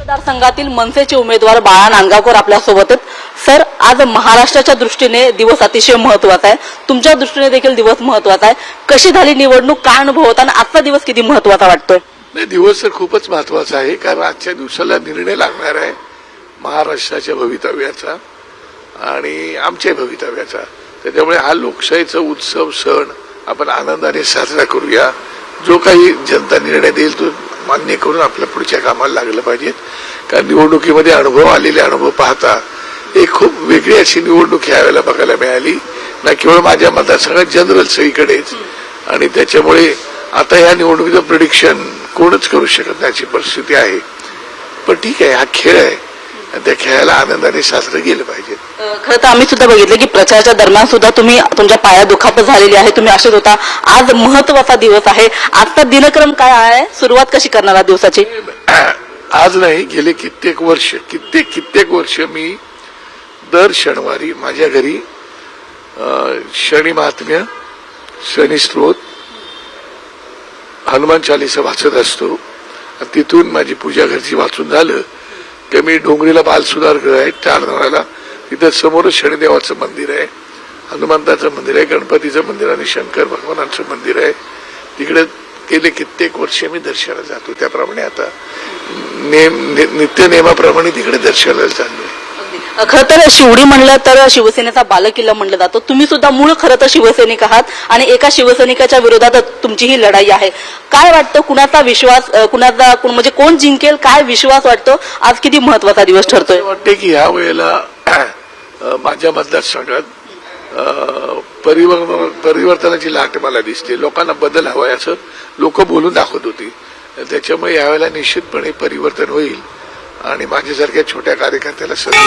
मतदारसंघातील मनसेचे उमेदवार बाळा नांदगावकर आपल्या सोबत आहेत. सर, आज महाराष्ट्राच्या दृष्टीने दिवस अतिशय महत्त्वाचा आहे, तुमच्या दृष्टीने देखील दिवस महत्त्वाचा आहे. कशी झाली निवडणूक, काय अनुभव होता आणि आजचा दिवस किती महत्त्वाचा वाटतोय? नाही, दिवस तर खूपच महत्वाचा आहे, कारण आजच्या दिवसाला निर्णय लागणार आहे महाराष्ट्राच्या भवितव्याचा आणि आमच्या भवितव्याचा. त्याच्यामुळे हा लोकशाहीचा उत्सव सण आपण आनंदाने साजरा करूया. जो काही जनता निर्णय देईल तो मान्य करून आपल्या पुढच्या कामाला लागलं पाहिजे. कारण निवडणुकीमध्ये आलेले अनुभव पाहता एक खूप वेगळी अशी निवडणूक यावेळेला बघायला मिळाली, ना केवळ माझ्या मतदारसंघात जनरल सगळीकडेच. आणि त्याच्यामुळे आता या निवडणुकीचं प्रिडिक्शन कोणच करू शकत नाही अशी परिस्थिती आहे. पण ठीक आहे, हा खेळ आहे, त्या खेळाला आनंदाने साजरं गेलं पाहिजे. खरं तर आम्ही सुद्धा बघितलं की प्रचाराच्या दरम्यान सुद्धा तुम्ही तुमच्या पायात दुखापत झालेली आहे, तुम्ही असेच होता. आज महत्वाचा दिवस आहे, आजचा दिनक्रम काय आहे, सुरुवात कशी करणार दिवसाची? आज नाही, गेले कित्येक वर्ष मी दर शनिवारी माझ्या घरी शनी महात्म्य, शनी स्त्रोत, हनुमान चालीसा वाचत असतो. आणि तिथून माझी पूजा घरची वाचून झालं की मी डोंगरीला बाल सुधारगृह आहे चारधाराला, तिथं समोरच शनिदेवाचं मंदिर आहे, हनुमंताचं मंदिर आहे, गणपतीचं मंदिर आणि शंकर भगवानांचं मंदिर आहे. तिकडे गेले कित्येक वर्ष मी दर्शनाला जातो. त्याप्रमाणे आता नित्य नेमाप्रमाणे तिकडे दर्शनाला चाललोय. खरं तर शिवडी म्हणलं तर शिवसेनेचा बालेकिल्ला म्हणलं जातं. तुम्ही सुद्धा मूळ खरं तर शिवसैनिक आहात आणि एका शिवसैनिकाच्या विरोधात तुमची ही लढाई आहे. काय वाटतं, कुणाचा विश्वास, म्हणजे कोण जिंकेल, काय विश्वास वाटतो? आज किती महत्वाचा दिवस ठरतोय? वाटते की ह्या वेळेला माझ्या मतदारसंघात परिवर्तनाची लाट मला दिसते. लोकांना बदल हवाय असं लोक बोलून दाखवत होती. त्याच्यामुळे यावेळेला निश्चितपणे परिवर्तन होईल आणि माझ्यासारख्या छोट्या कार्यकर्त्याला संधी